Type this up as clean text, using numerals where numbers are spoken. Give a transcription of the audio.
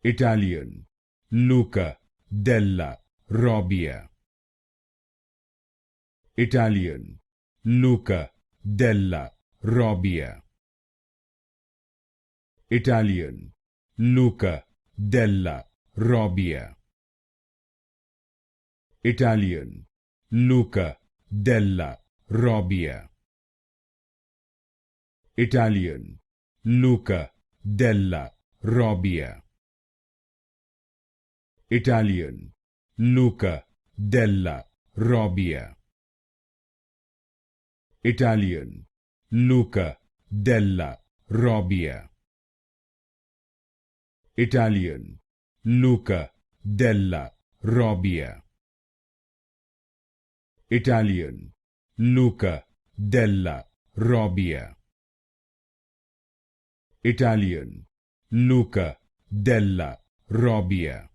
Italian, Luca Della Robbia. Italian, Luca Della Robbia. Italian, Luca Della Robbia. Italian, Luca Della Robbia. Italian, Luca Della Robbia. Italian, Luca Della Robbia. Italian, Luca Della Robbia. Italian, Luca Della Robbia. Italian, Luca Della Robbia. Italian, Luca Della Robbia.